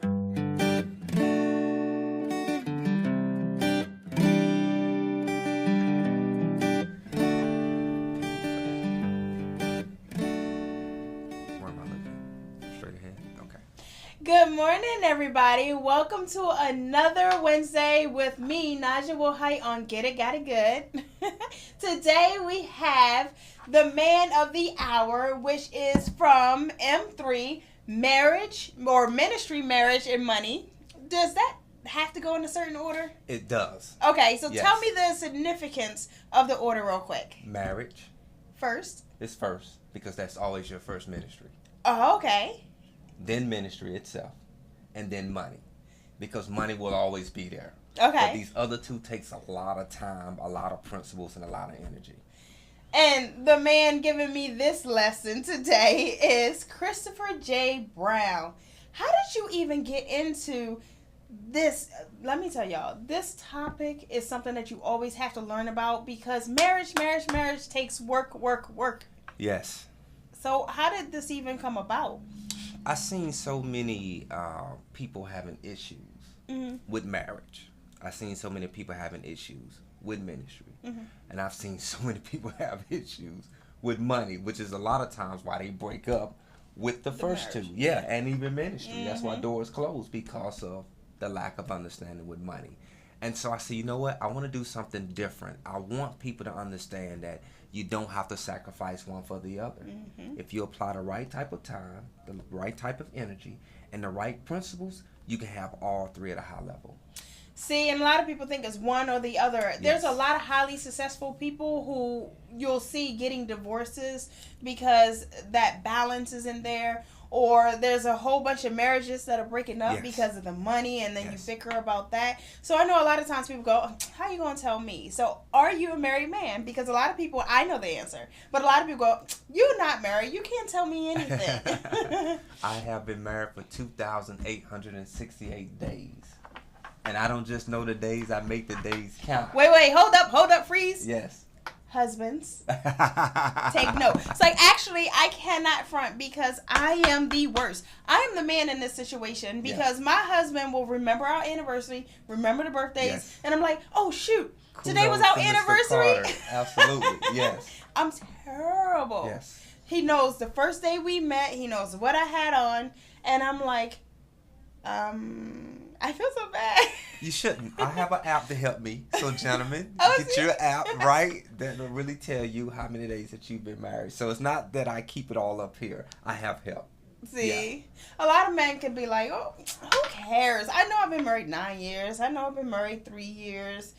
Good morning, everybody. Welcome to another Wednesday with me, Naja Wohite, on Get It, Got It Good. Today we have the man of the hour, which is from M3, Marriage or Ministry, Marriage and Money. Does that have to go in a certain order? It does. Okay, so tell me the significance of the order real quick. Marriage. First? It's first, because that's always your first ministry. Oh, okay. Then ministry itself, and then money, because money will always be there. Okay. But these other two takes a lot of time, a lot of principles, and a lot of energy. And the man giving me this lesson today is Christopher J. Brown. How did you even get into this? Let me tell y'all, this topic is something that you always have to learn about, because marriage takes work. Yes. So how did this even come about? I've seen so many people having issues with marriage. I've seen so many people having issues with ministry. And I've seen so many people have issues with money, which is a lot of times why they break up with the first marriage. two. Yeah, and even ministry. That's why doors close, because of the lack of understanding with money. And so I said, you know what? I want to do something different. I want people to understand that you don't have to sacrifice one for the other. If you apply the right type of time, the right type of energy, and the right principles, you can have all three at a high level. See, and a lot of people think it's one or the other. There's a lot of highly successful people who you'll see getting divorces because that balance isn't there. Or there's a whole bunch of marriages that are breaking up because of the money, and then you bicker about that. So I know a lot of times people go, how you going to tell me? So are you a married man? Because a lot of people, I know the answer, but a lot of people go, you're not married. You can't tell me anything. I have been married for 2,868 days. And I don't just know the days, I make the days count. Wait, hold up, freeze. Yes. Husbands, take note. It's like, actually, I cannot front, because I am the worst. I am the man in this situation, because my husband will remember our anniversary, remember the birthdays, and I'm like, oh shoot, today was our anniversary. Absolutely, yes. I'm terrible. Yes. He knows the first day we met. He knows what I had on, and I'm like, I feel so bad. You shouldn't. I have an app to help me. So, gentlemen, get your app, right? That will really tell you how many days that you've been married. So, it's not that I keep it all up here. I have help. See? A lot of men could be like, oh, who cares? I know I've been married 9 years. I know I've been married 3 years.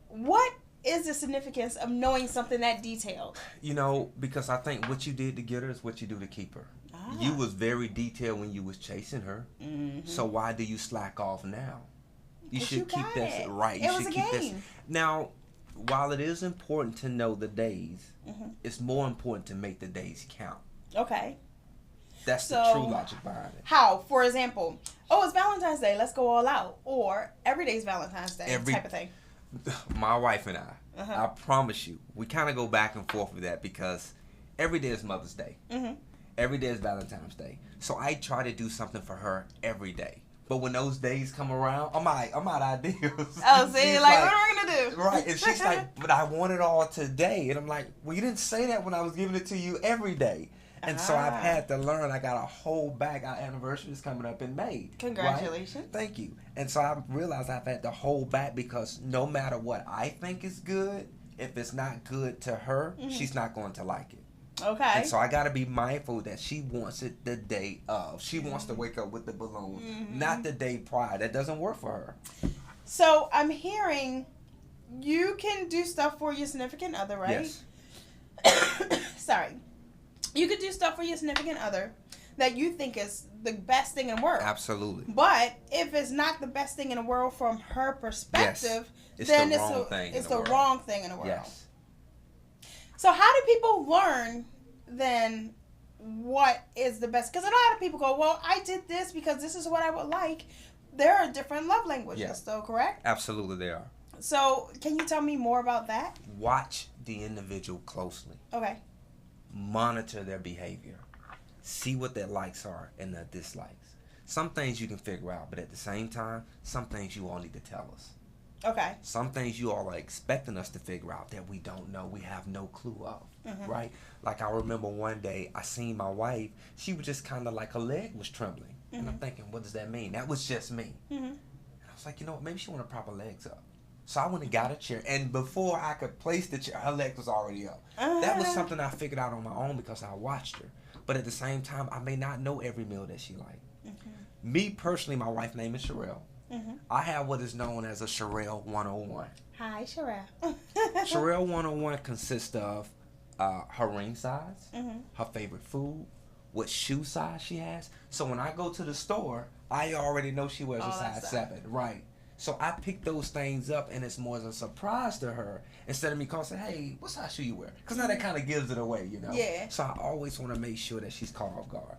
What is the significance of knowing something that detailed? You know, because I think what you did to get her is what you do to keep her. You was very detailed when you was chasing her. So why do you slack off now? You should keep this right. You should keep this. Now, while it is important to know the days, it's more important to make the days count. Okay. That's the true logic behind it. How? For example, oh, it's Valentine's Day, let's go all out. Or every day's Valentine's Day type of thing. My wife and I promise you, we kind of go back and forth with that, because every day is Mother's Day. Every day is Valentine's Day. So I try to do something for her every day. But when those days come around, I'm out ideas. Oh, see, like, what am I going to do? Right. And she's like, but I want it all today. And I'm like, well, you didn't say that when I was giving it to you every day. And so I've had to learn. I got to hold back. Our anniversary is coming up in May. Congratulations. Right? Thank you. And so I realized I've had to hold back, because no matter what I think is good, if it's not good to her, she's not going to like it. Okay. And so I got to be mindful that she wants it the day of. She wants to wake up with the balloons, not the day prior. That doesn't work for her. So I'm hearing you can do stuff for your significant other, right? Yes. Sorry. You could do stuff for your significant other that you think is the best thing in the world. Absolutely. But if it's not the best thing in the world from her perspective, then it's the wrong thing in the world. Yes. So how do people learn then what is the best? Because a lot of people go, well, I did this because this is what I would like. There are different love languages, though, correct? Absolutely, they are. So can you tell me more about that? Watch the individual closely. Okay. Monitor their behavior. See what their likes are and their dislikes. Some things you can figure out, but at the same time, some things you all need to tell us. Okay. Some things you all are expecting us to figure out that we don't know, we have no clue of, right? Like I remember one day I seen my wife, she was just kind of like her leg was trembling. And I'm thinking, what does that mean? That was just me. And I was like, you know what, maybe she want to prop her legs up. So I went and got a chair, and before I could place the chair, her leg was already up. That was something I figured out on my own because I watched her. But at the same time, I may not know every meal that she liked. Me personally, my wife's name is Sherelle. I have what is known as a Sherelle 101. Hi, Sherelle. Sherelle 101 consists of her ring size, her favorite food, what shoe size she has. So when I go to the store, I already know she wears a size 7, right? So I pick those things up, and it's more as a surprise to her instead of me calling and say, hey, what size shoe you wear? Because now that kind of gives it away, you know? Yeah. So I always want to make sure that she's caught off guard.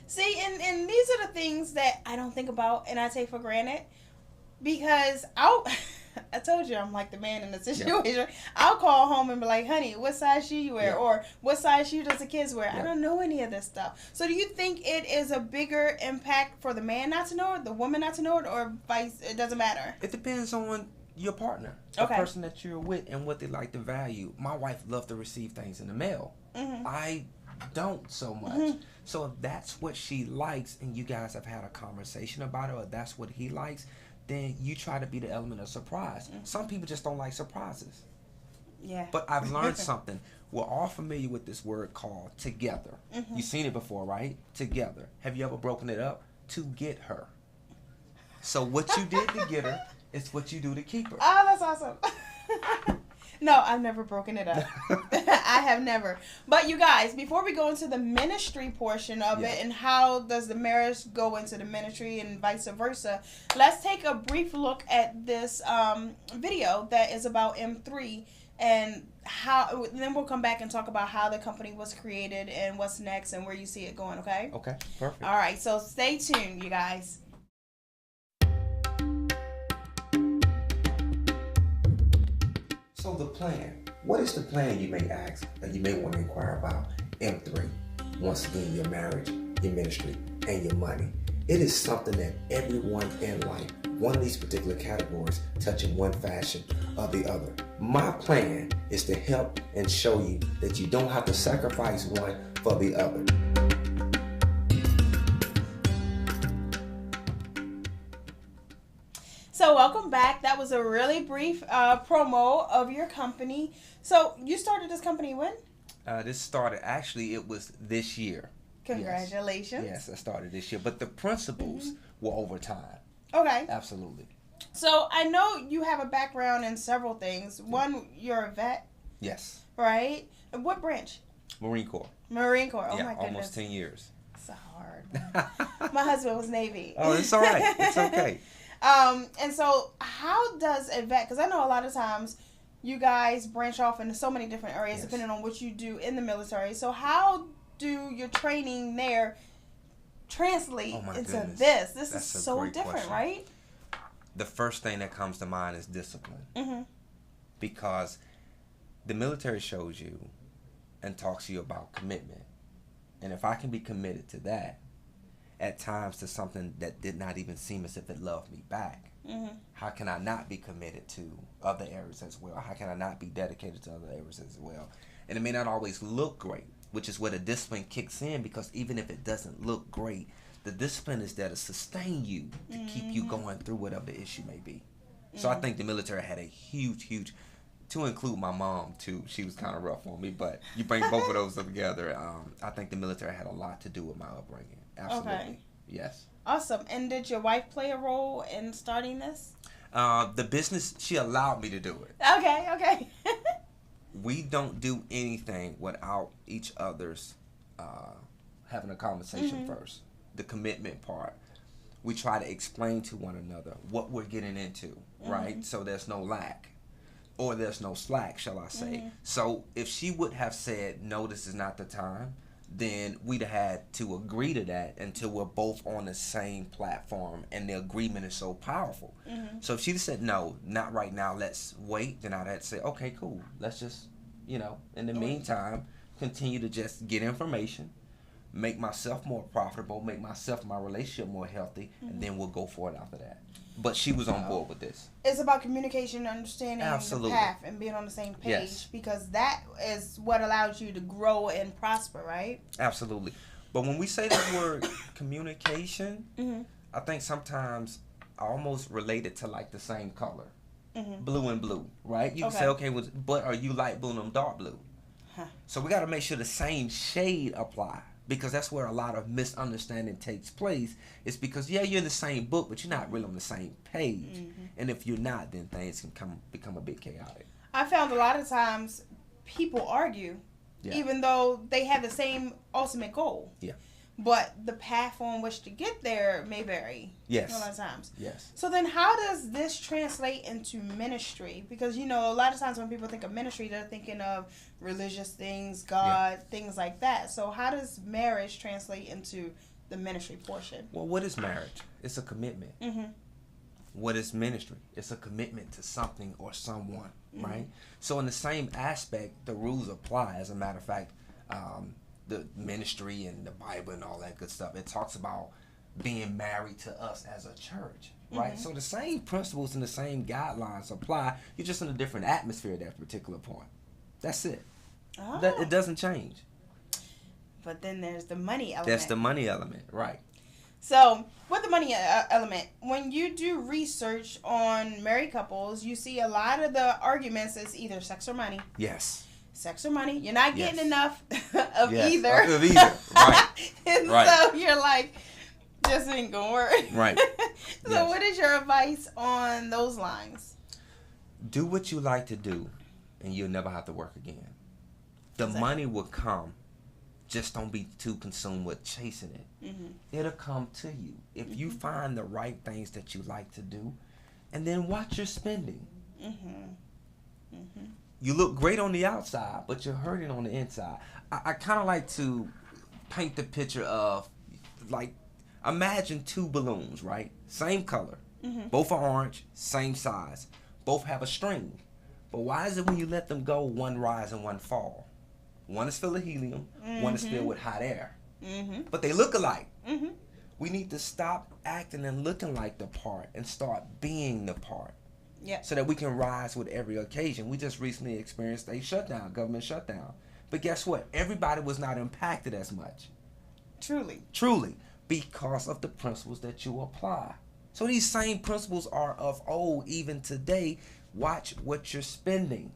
See, and these are the things that I don't think about and I take for granted because I told you I'm like the man in the situation. Yep. I'll call home and be like, honey, what size shoe you wear? Yep. Or what size shoe does the kids wear? Yep. I don't know any of this stuff. So do you think it is a bigger impact for the man not to know it, the woman not to know it, or vice? It doesn't matter? It depends on your partner, the person that you're with, and what they like to value. My wife loves to receive things in the mail. I don't so much. So if that's what she likes and you guys have had a conversation about it, or that's what he likes, then you try to be the element of surprise. Some people just don't like surprises. Yeah. But I've learned something. We're all familiar with this word called together. You've seen it before, right? Together. Have you ever broken it up? To get her. So what you did to get her is what you do to keep her. Oh, that's awesome. No, I've never broken it up. I have never. But you guys, before we go into the ministry portion of it and how does the marriage go into the ministry and vice versa, let's take a brief look at this video that is about M3 and how. Then we'll come back and talk about how the company was created and what's next and where you see it going. Okay? Okay, perfect. All right, so stay tuned, you guys. So the plan. What is the plan, you may ask, and you may want to inquire about M3? Once again, your marriage, your ministry, and your money. It is something that everyone in life, one of these particular categories, touch in one fashion or the other. My plan is to help and show you that you don't have to sacrifice one for the other. So welcome back. That was a really brief promo of your company. So you started this company when? This started, actually, it was this year. Congratulations. Yes, I started this year. But the principles were over time. Okay. Absolutely. So I know you have a background in several things. One, you're a vet. Yes. Right? What branch? Marine Corps. Marine Corps. Oh, yeah, my goodness. almost 10 years. It's a hard one. My husband was Navy. Oh, it's all right. It's okay. And so how does a vet, because I know a lot of times you guys branch off into so many different areas depending on what you do in the military. So how do your training there translate into this? This is so different, question. Right? The first thing that comes to mind is discipline. Because the military shows you and talks to you about commitment. And if I can be committed to that, at times to something that did not even seem as if it loved me back, how can I not be committed to other areas as well? How can I not be dedicated to other areas as well? And it may not always look great, which is where the discipline kicks in, because even if it doesn't look great, the discipline is there to sustain you, to keep you going through whatever the issue may be. So I think the military had a huge, to include my mom too. She was kind of rough on me, but you bring both of those together, I think the military had a lot to do with my upbringing. Absolutely. Okay. Yes. Awesome. And did your wife play a role in starting this? The business, she allowed me to do it. Okay. We don't do anything without each other's having a conversation first. The commitment part. We try to explain to one another what we're getting into, right? So there's no lack. Or there's no slack, shall I say. So if she would have said, no, this is not the time, then we'd have had to agree to that until we're both on the same platform and the agreement is so powerful. So if she'd said, no, not right now, let's wait, then I'd have to say, okay, cool. Let's just, in the meantime, continue to just get information, make myself more profitable, make myself, my relationship more healthy, and then we'll go for it after that. But she was on board with this. It's about communication, understanding Absolutely. the path, and being on the same page. Yes. Because that is what allows you to grow and prosper, right? Absolutely. But when we say the word communication, I think sometimes I almost relate it to like the same color. Blue and blue, right? You can say, okay, but are you light blue and I'm dark blue? So we got to make sure the same shade apply, because that's where a lot of misunderstanding takes place. It's because, yeah, you're in the same book, but you're not really on the same page. And if you're not, then things can become a bit chaotic. I found a lot of times people argue, even though they have the same ultimate goal. Yeah. But the path on which to get there may vary. Yes. A lot of times. Yes. So then how does this translate into ministry? Because, you know, a lot of times when people think of ministry, they're thinking of religious things, God, things like that. So how does marriage translate into the ministry portion? Well, what is marriage? It's a commitment. What is ministry? It's a commitment to something or someone, right? So in the same aspect, the rules apply. As a matter of fact, the ministry and the Bible and all that good stuff, it talks about being married to us as a church, right? So the same principles and the same guidelines apply. You're just in a different atmosphere at that particular point. That's it. It doesn't change. But then there's the money element. That's the money element, right? So with the money element, when you do research on married couples, you see a lot of the arguments is either sex or money. Yes. Sex or money. You're not getting enough of either. Of either, right. And so you're like, this ain't going to work. Right. So what is your advice on those lines? Do what you like to do, and you'll never have to work again. The money will come. Just don't be too consumed with chasing it. It'll come to you. If you find the right things that you like to do, and then watch your spending. You look great on the outside, but you're hurting on the inside. I kind of like to paint the picture of, like, imagine two balloons, right? Same color. Both are orange, same size. Both have a string. But why is it when you let them go, one rise and one fall? One is filled with helium, one is filled with hot air. But they look alike. We need to stop acting and looking like the part and start being the part. So that we can rise with every occasion. We just recently experienced a shutdown, government shutdown. But guess what? Everybody was not impacted as much. Truly. Because of the principles that you apply. So these same principles are of old even today. Watch what you're spending.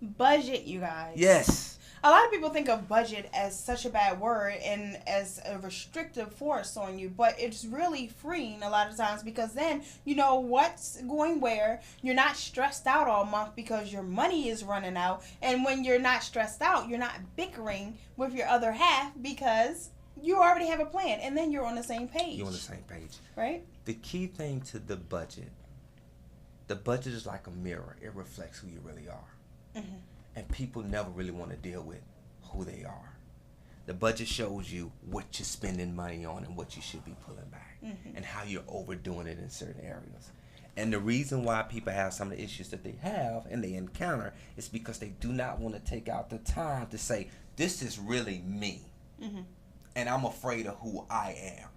Budget, you guys. Yes. A lot of people think of budget as such a bad word and as a restrictive force on you, but it's really freeing a lot of times, because then you know what's going where. You're not stressed out all month because your money is running out, and when you're not stressed out, you're not bickering with your other half because you already have a plan, and then you're on the same page. You're on the same page. Right? The key thing to the budget is like a mirror. It reflects who you really are. And people never really want to deal with who they are. The budget shows you what you're spending money on and what you should be pulling back, and how you're overdoing it in certain areas. And the reason why people have some of the issues that they have and they encounter is because they do not want to take out the time to say, this is really me. And I'm afraid of who I am.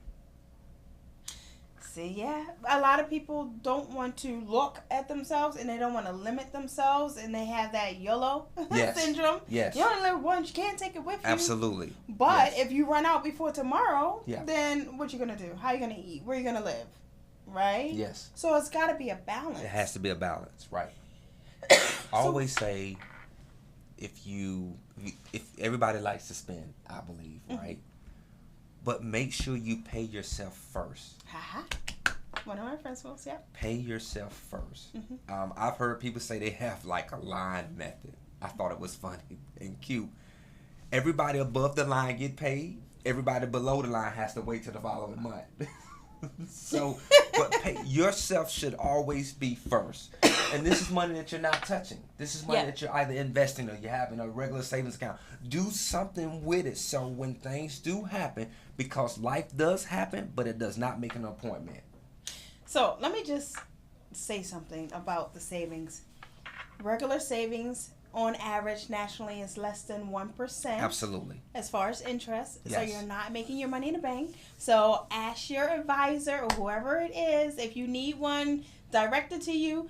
See, a lot of people don't want to look at themselves, and they don't want to limit themselves, and they have that YOLO syndrome. Yes. You only live once, you can't take it with you. Absolutely. But if you run out before tomorrow, then what you going to do? How you going to eat? Where you going to live? Right? Yes. So it's got to be a balance. It has to be a balance, right. I always say, if everybody likes to spend, I believe, right? But make sure you pay yourself first. One of my principles, Pay yourself first. I've heard people say they have like a line method. I thought it was funny and cute. Everybody above the line get paid. Everybody below the line has to wait till the following month. So, but yourself should always be first. And this is money that you're not touching. This is money that you're either investing or you're having a regular savings account. Do something with it so when things do happen, because life does happen, but it does not make an appointment. So let me just say something about the savings. Regular savings on average nationally is less than 1%. Absolutely. As far as interest. Yes. So you're not making your money in the bank. So ask your advisor or whoever it is, if you need one directed to you,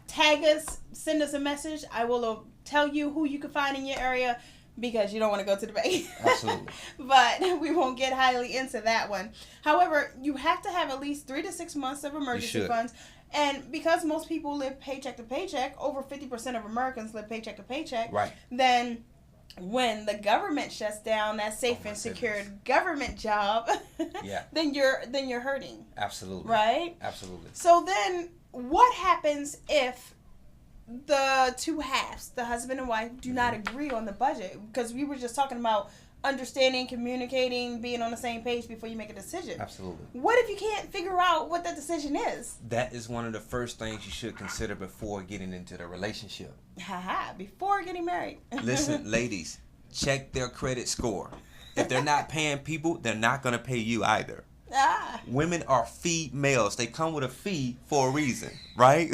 tag us, send us a message. I will tell you who you can find in your area, because you don't want to go to the bank. Absolutely. But we won't get highly into that one. However, you have to have at least 3 to 6 months of emergency funds. And because most people live paycheck to paycheck, over 50% of Americans live paycheck to paycheck. Right. Then when the government shuts down that safe and secure government job, yeah, then you're hurting. Absolutely. Right? Absolutely. So then what happens if the two halves, the husband and wife, do not agree on the budget? Because we were just talking about understanding, communicating, being on the same page before you make a decision. Absolutely. What if you can't figure out what that decision is? That is one of the first things you should consider before getting into the relationship. Before getting married. Listen, ladies, check their credit score. If they're not paying people, they're not going to pay you either. Women are females. They come with a fee for a reason, right?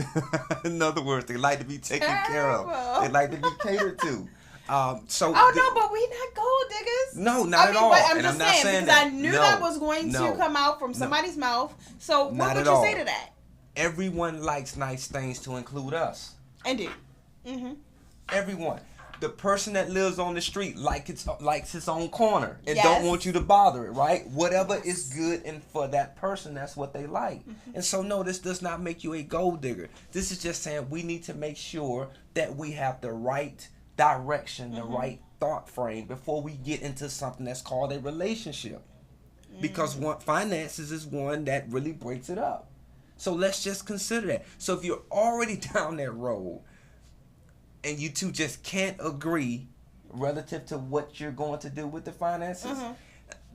In other words, they like to be taken care of. They like to be catered to. No, but we not gold diggers. No, not at all. But I'm just saying, because I knew that was going to come out from somebody's mouth. So what would you say to that? Everyone likes nice things, to include us. Indeed. Mm-hmm. Everyone. The person that lives on the street likes its own corner and don't want you to bother it, right? Whatever is good and for that person, that's what they like. Mm-hmm. And so, no, this does not make you a gold digger. This is just saying we need to make sure that we have the right direction, the right thought frame before we get into something that's called a relationship. Because finances is one that really breaks it up. So let's just consider that. So if you're already down that road, and you two just can't agree relative to what you're going to do with the finances.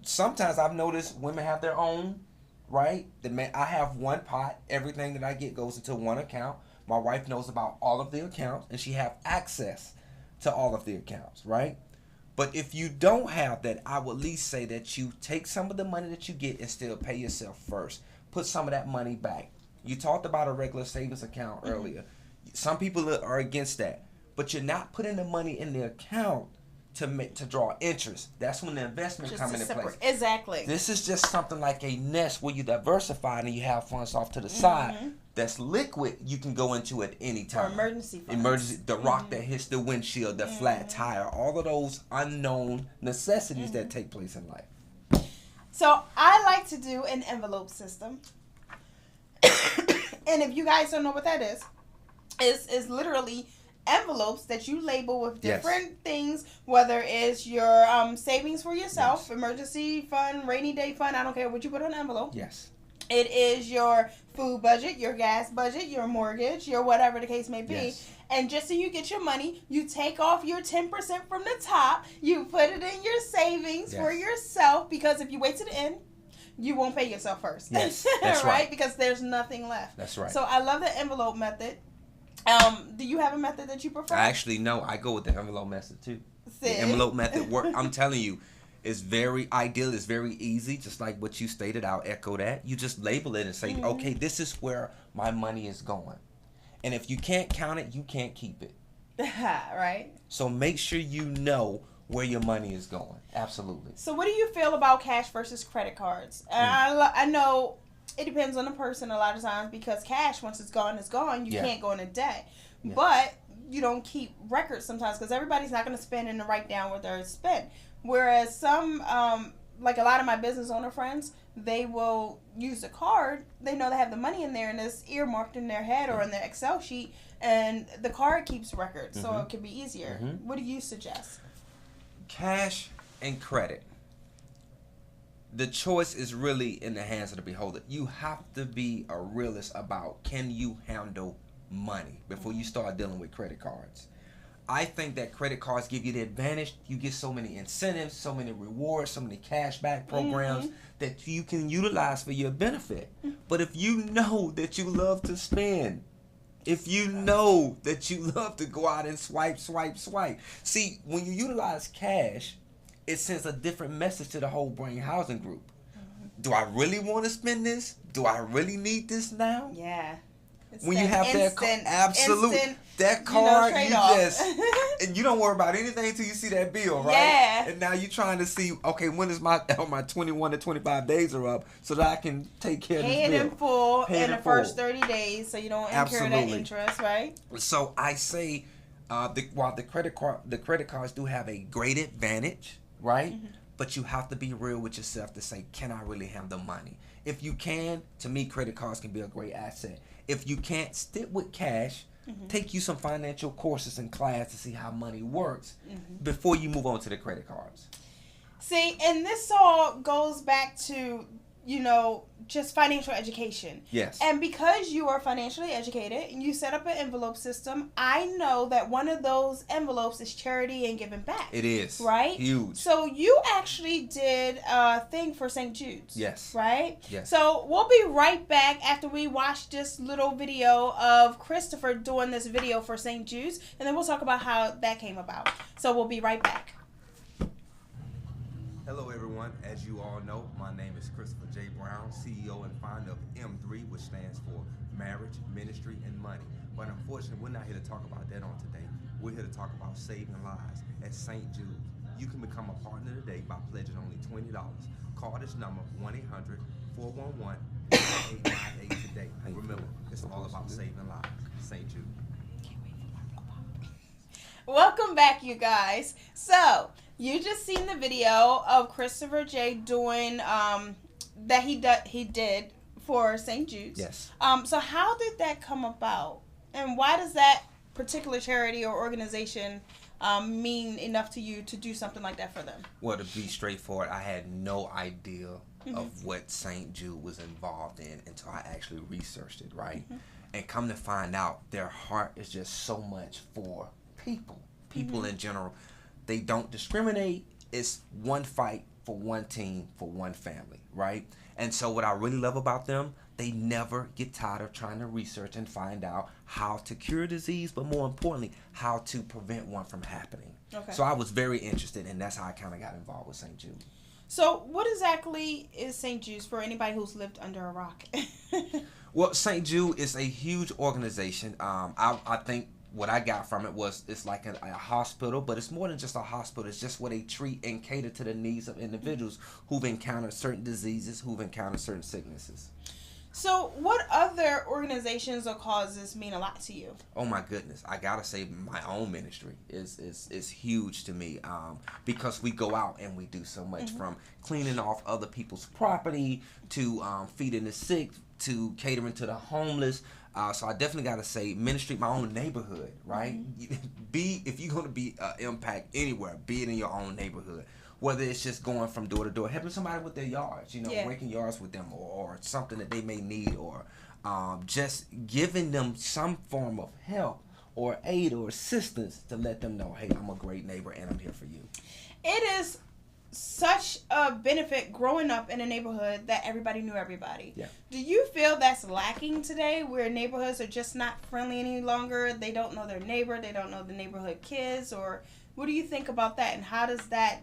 Sometimes I've noticed women have their own, right? I have one pot. Everything that I get goes into one account. My wife knows about all of the accounts, and she have access to all of the accounts, right? But if you don't have that, I would at least say that you take some of the money that you get and still pay yourself first. Put some of that money back. You talked about a regular savings account earlier. Some people are against that. But you're not putting the money in the account to draw interest. That's when the investment comes into place. Exactly. This is just something like a nest where you diversify and you have funds off to the side. That's liquid. You can go into at any time. Or emergency funds. The rock that hits the windshield, the flat tire, all of those unknown necessities that take place in life. So I like to do an envelope system. And if you guys don't know what that is literally envelopes that you label with different things, whether it's your savings for yourself, emergency fund, rainy day fund, I don't care what you put on an envelope. Yes. It is your food budget, your gas budget, your mortgage, your whatever the case may be. Yes. And just so you get your money, you take off your 10% from the top, you put it in your savings for yourself, because if you wait to the end, you won't pay yourself first. Yes, that's right. Because there's nothing left. That's right. So I love the envelope method. Do you have a method that you prefer? Actually, no. I go with the envelope method too. The envelope method work. I'm telling you, it's very ideal. It's very easy. Just like what you stated, I'll echo that. You just label it and say, okay, this is where my money is going. And if you can't count it, you can't keep it. Right. So make sure you know where your money is going. Absolutely. So what do you feel about cash versus credit cards? I know it depends on the person a lot of times, because cash, once it's gone, it's gone. You can't go into debt. Yeah. But you don't keep records sometimes, because everybody's not going to spend and write down what they're spent. Whereas some, like a lot of my business owner friends, they will use a card. They know they have the money in there and it's earmarked in their head or in their Excel sheet, and the card keeps records, so it can be easier. What do you suggest? Cash and credit. The choice is really in the hands of the beholder. You have to be a realist about, can you handle money before you start dealing with credit cards. I think that credit cards give you the advantage. You get so many incentives, so many rewards, so many cashback programs that you can utilize for your benefit. But if you know that you love to spend, if you know that you love to go out and swipe. See, when you utilize cash, it sends a different message to the whole brain housing group. Do I really want to spend this? Do I really need this now? Yeah. When you have that, absolutely. that card, trade you off. just, and you don't worry about anything until you see that bill, right? Yeah. And now you're trying to see, okay, when is my 21 to 25 days are up so that I can take care of this bill. Pay it in full Pay it in the first 30 days so you don't incur that interest, right? So I say, while the credit cards do have a great advantage, right? Mm-hmm. But you have to be real with yourself to say, can I really handle money? If you can, to me, credit cards can be a great asset. If you can't, stick with cash. Mm-hmm. Take you some financial courses in class to see how money works before you move on to the credit cards. See, and this all goes back to, just financial education. Yes. And because you are financially educated and you set up an envelope system, I know that one of those envelopes is charity and giving back. It is. Right? Huge. So you actually did a thing for St. Jude's. Yes. Right? Yes. So we'll be right back after we watch this little video of Christopher doing this video for St. Jude's, and then we'll talk about how that came about. So we'll be right back. Hello everyone, as you all know, my name is Christopher J. Brown, CEO and founder of M3, which stands for Marriage, Ministry, and Money. But unfortunately, we're not here to talk about that on today. We're here to talk about saving lives at St. Jude. You can become a partner today by pledging only $20. Call this number 1-800-411-8898 today. Remember, it's all about saving lives. St. Jude. Welcome back, you guys. So you just seen the video of Christopher J doing that he did for St. Jude's. Yes. So how did that come about, and why does that particular charity or organization mean enough to you to do something like that for them? Well, to be straightforward, I had no idea of what St. Jude was involved in until I actually researched it, right? And come to find out, their heart is just so much for people in general. They don't discriminate. It's one fight for one team, for one family, right? And so what I really love about them, they never get tired of trying to research and find out how to cure disease, but more importantly, how to prevent one from happening. Okay. So I was very interested, and that's how I kind of got involved with St. Jude. So what exactly is St. Jude's for anybody who's lived under a rock? Well, St. Jude is a huge organization. I think what I got from it was it's like a hospital, but it's more than just a hospital. It's just where they treat and cater to the needs of individuals who've encountered certain diseases, who've encountered certain sicknesses. So what other organizations or causes mean a lot to you? Oh my goodness, I gotta say my own ministry is huge to me, because we go out and we do so much, from cleaning off other people's property to feeding the sick to catering to the homeless. So I definitely got to say ministry, my own neighborhood, right? If you're going to be impact anywhere, be it in your own neighborhood, whether it's just going from door to door, helping somebody with their yards, breaking yards with them, or something that they may need, or just giving them some form of help or aid or assistance to let them know, hey, I'm a great neighbor and I'm here for you. It is such a benefit growing up in a neighborhood that everybody knew everybody. Yeah. Do you feel that's lacking today, where neighborhoods are just not friendly any longer? They don't know their neighbor, they don't know the neighborhood kids, or what do you think about that, and how does that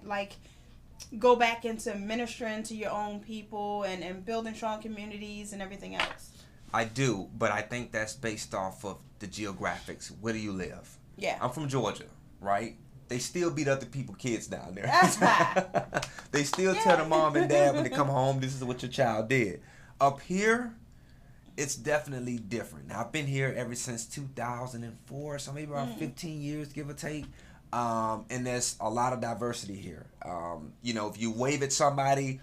go back into ministering to your own people and building strong communities and everything else? I do, but I think that's based off of the geographics. Where do you live? Yeah. I'm from Georgia, right? They still beat other people's kids down there. They still tell the mom and dad when they come home, this is what your child did. Up here, it's definitely different. Now, I've been here ever since 2004, so maybe around 15 years, give or take. And there's a lot of diversity here. If you wave at somebody,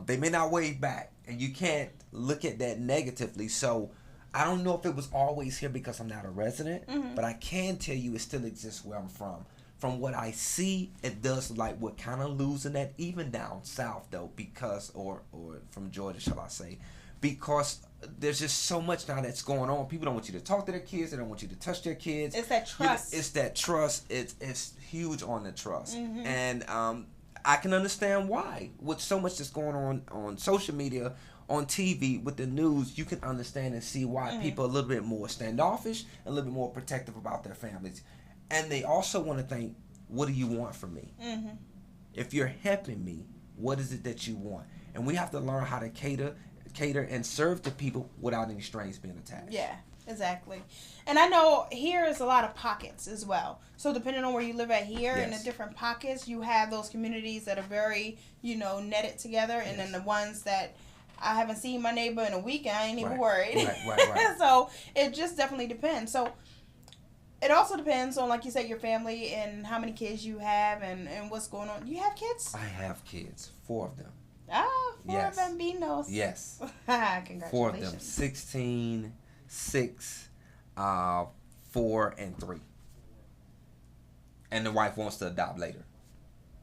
they may not wave back, and you can't look at that negatively. So I don't know if it was always here because I'm not a resident, but I can tell you it still exists where I'm from. From what I see, it does like we're kind of losing that, even down south though, because or from Georgia, shall I say, because there's just so much now that's going on. People don't want you to talk to their kids. They don't want you to touch their kids. It's that trust. It's that trust. It's huge on the trust, and I can understand why. With so much that's going on social media, on TV, with the news, you can understand and see why people are a little bit more standoffish, a little bit more protective about their families. And they also want to think, what do you want from me? If you're helping me, what is it that you want? And we have to learn how to cater and serve to people without any strings being attached. Yeah. Exactly. And I know here is a lot of pockets as well. So depending on where you live at here, in the different pockets, you have those communities that are very, netted together, and then the ones that I haven't seen my neighbor in a week and I ain't even worried. Right. So it just definitely depends. So it also depends on, like you said, your family and how many kids you have and what's going on. You have kids? I have kids. 4 of them. Ah, 4 of them bambinos. Yes. Congratulations. 4 of them. 16, 6, 4, and 3. And the wife wants to adopt later.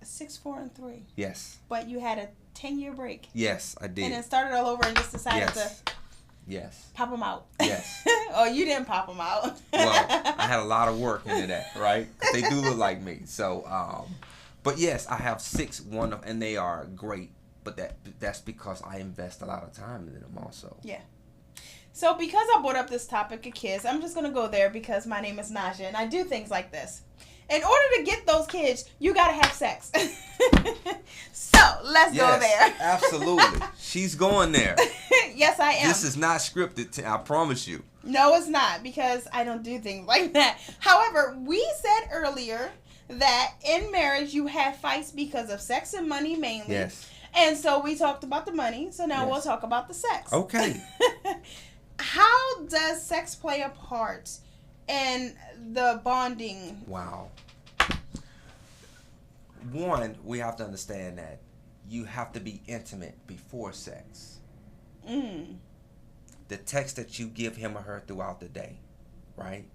6, 4, and 3. Yes. But you had a 10-year break. Yes, I did. And then started all over and just decided to pop them out. Yes. Oh, you didn't pop them out. Well, I had a lot of work into that, right? They do look like me. So, but yes, I have 6 wonderful, and they are great. But that's because I invest a lot of time in them also. Yeah. So because I brought up this topic of kids, I'm just going to go there because my name is Naja, and I do things like this. In order to get those kids, you got to have sex. So, let's go there. Absolutely. She's going there. Yes, I am. This is not scripted, I promise you. No, it's not, because I don't do things like that. However, we said earlier that in marriage you have fights because of sex and money mainly. Yes. And so we talked about the money, so now we'll talk about the sex. Okay. How does sex play a part in the bonding? Wow. One, we have to understand that you have to be intimate before sex. The text that you give him or her throughout the day, right?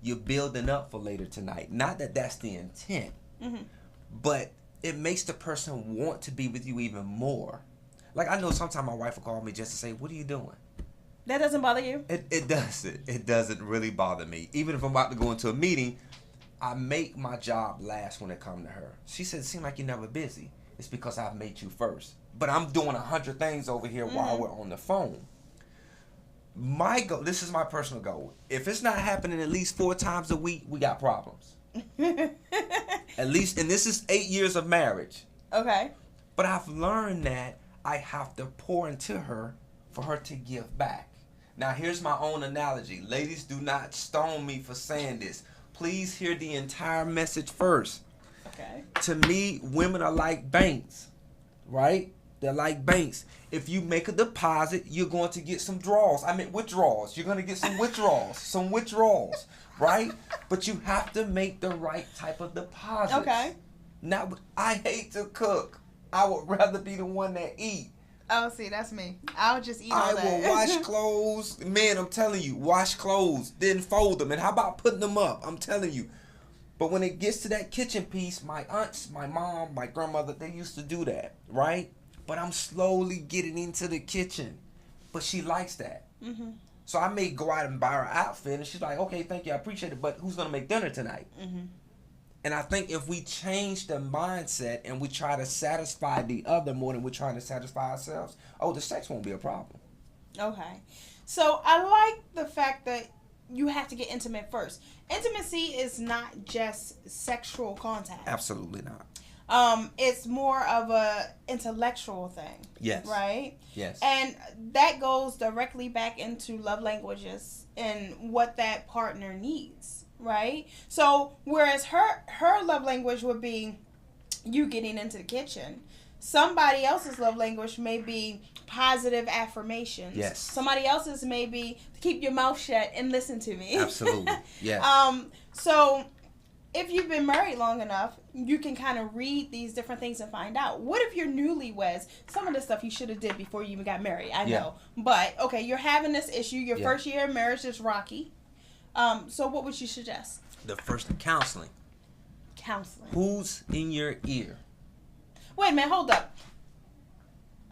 You're building up for later tonight. Not that that's the intent, but it makes the person want to be with you even more. Like, I know sometimes my wife will call me just to say, what are you doing? That doesn't bother you? It doesn't. It doesn't really bother me. Even if I'm about to go into a meeting, I make my job last when it comes to her. She said, it seems like you're never busy. It's because I've made you first. But I'm doing 100 things over here while we're on the phone. My goal, this is my personal goal. If it's not happening at least 4 times a week, we got problems. At least, and this is 8 years of marriage. Okay. But I've learned that I have to pour into her for her to give back. Now, here's my own analogy. Ladies, do not stone me for saying this. Please hear the entire message first. Okay. To me, women are like banks, right? They're like banks. If you make a deposit, you're going to get some draws. I mean, withdrawals. You're going to get some withdrawals, right? But you have to make the right type of deposit. Okay. Now, I hate to cook. I would rather be the one that eat. Oh, see, that's me. I'll just eat all that. I will wash clothes. Man, I'm telling you, wash clothes, then fold them. And how about putting them up? I'm telling you. But when it gets to that kitchen piece, my aunts, my mom, my grandmother, they used to do that, right? But I'm slowly getting into the kitchen. But she likes that. So I may go out and buy her outfit, and she's like, okay, thank you, I appreciate it, but who's going to make dinner tonight? And I think if we change the mindset and we try to satisfy the other more than we're trying to satisfy ourselves, the sex won't be a problem. Okay. So I like the fact that you have to get intimate first. Intimacy is not just sexual contact. Absolutely not. It's more of a intellectual thing. Yes. Right? Yes. And that goes directly back into love languages and what that partner needs. Right? So whereas her love language would be you getting into the kitchen, somebody else's love language may be positive affirmations. Yes. Somebody else's may be keep your mouth shut and listen to me. Absolutely. Yes. So if you've been married long enough, you can kind of read these different things and find out. What if you're newlyweds? Some of the stuff you should have did before you even got married. I know. But okay, you're having this issue. Your first year of marriage is rocky. So what would you suggest? The first counseling. Counseling. Who's in your ear? Wait a minute, hold up.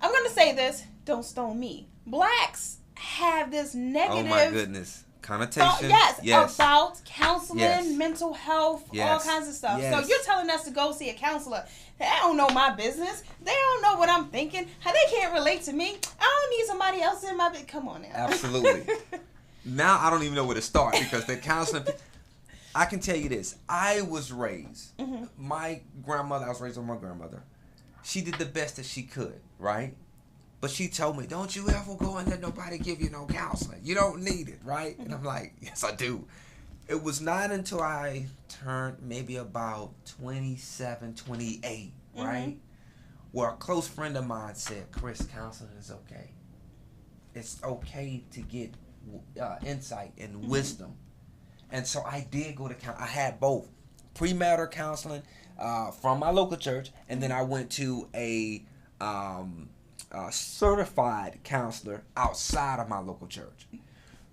I'm going to say this. Don't stone me. Blacks have this negative... Oh my goodness. Connotation. Yes. About counseling, mental health, all kinds of stuff. Yes. So you're telling us to go see a counselor. They don't know my business. They don't know what I'm thinking. How they can't relate to me. I don't need somebody else in my... Come on now. Absolutely. Now I don't even know where to start because the counseling... I can tell you this. I was raised. I was raised with my grandmother. She did the best that she could, right? But she told me, don't you ever go and let nobody give you no counseling. You don't need it, right? And I'm like, yes, I do. It was not until I turned maybe about 27, 28, right? Where a close friend of mine said, Chris, counseling is okay. It's okay to get insight and wisdom. And so I did go to counseling. I had both premarital counseling from my local church, and then I went to a certified counselor outside of my local church.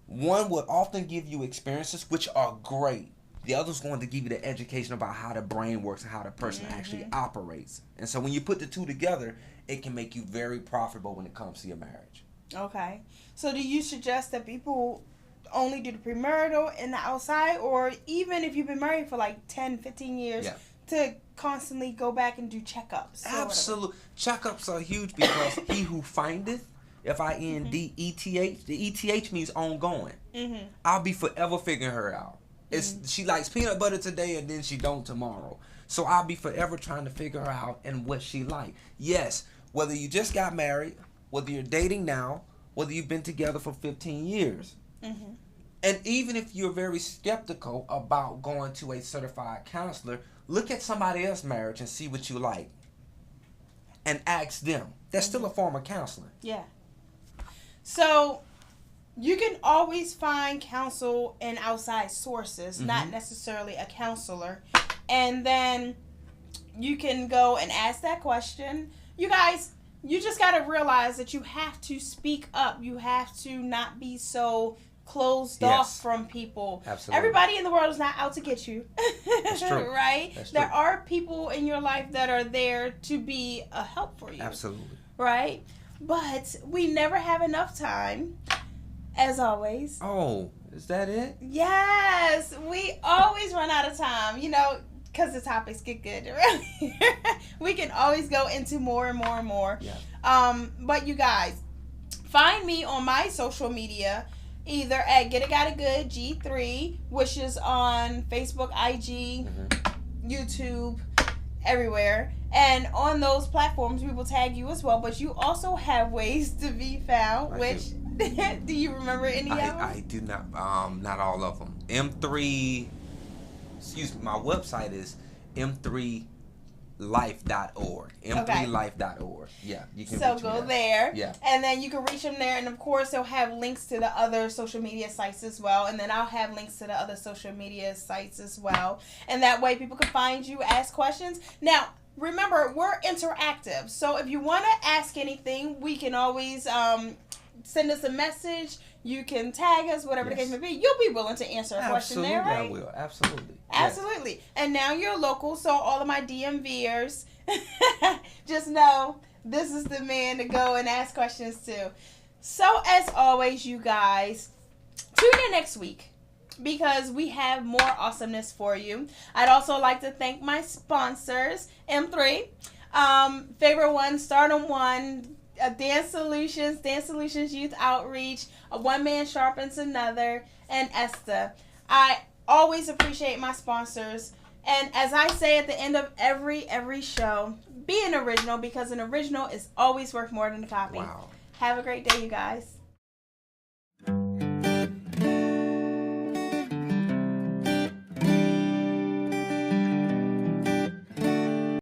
One would often give you experiences which are great. The other's going to give you the education about how the brain works and how the person actually operates. And so when you put the two together, it can make you very profitable when it comes to your marriage. Okay. So do you suggest that people only do the premarital and the outside, or even if you've been married for like 10, 15 years, to constantly go back and do checkups? Absolutely. Checkups are huge because he who findeth, F-I-N-D-E-T-H, the E-T-H means ongoing. I'll be forever figuring her out. She likes peanut butter today and then she don't tomorrow. So I'll be forever trying to figure her out and what she like. Yes, whether you just got married, whether you're dating now, whether you've been together for 15 years. And even if you're very skeptical about going to a certified counselor, look at somebody else's marriage and see what you like. And ask them. That's still a form of counseling. Yeah. So you can always find counsel in outside sources, not necessarily a counselor. And then you can go and ask that question. You guys, you just got to realize that you have to speak up. You have to not be so closed off from people. Absolutely. Everybody in the world is not out to get you. That's true. Right? That's there true. are people in your life that are there to be a help for you. Absolutely. Right? But we never have enough time, as always. Oh, is that it? Yes, we always run out of time, because the topics get good. We can always go into more and more and more. Yeah. But you guys, find me on my social media, either at Get It Got It Good G3, which is on Facebook, IG, YouTube, everywhere. And on those platforms, we will tag you as well. But you also have ways to be found, do you remember any of them? I do not. Not all of them. M3. Excuse me. My website is m3life.org. m3life.org. Yeah, you can. So go there. Yeah. And then you can reach them there, and of course they'll have links to the other social media sites as well. And then I'll have links to the other social media sites as well. And that way people can find you, ask questions. Now, remember, we're interactive. So if you want to ask anything, we can always send us a message. You can tag us, whatever the case may be. You'll be willing to answer a question there, right? I will. Absolutely. Absolutely. Yes. And now you're local, so all of my DMVers, just know this is the man to go and ask questions to. So as always, you guys, tune in next week, because we have more awesomeness for you. I'd also like to thank my sponsors, M3, favorite one, Stardom One, Dance Solutions Youth Outreach, One Man Sharpens Another, and Esta. I always appreciate my sponsors. And as I say at the end of every show, be an original, because an original is always worth more than a copy. Wow. Have a great day, you guys.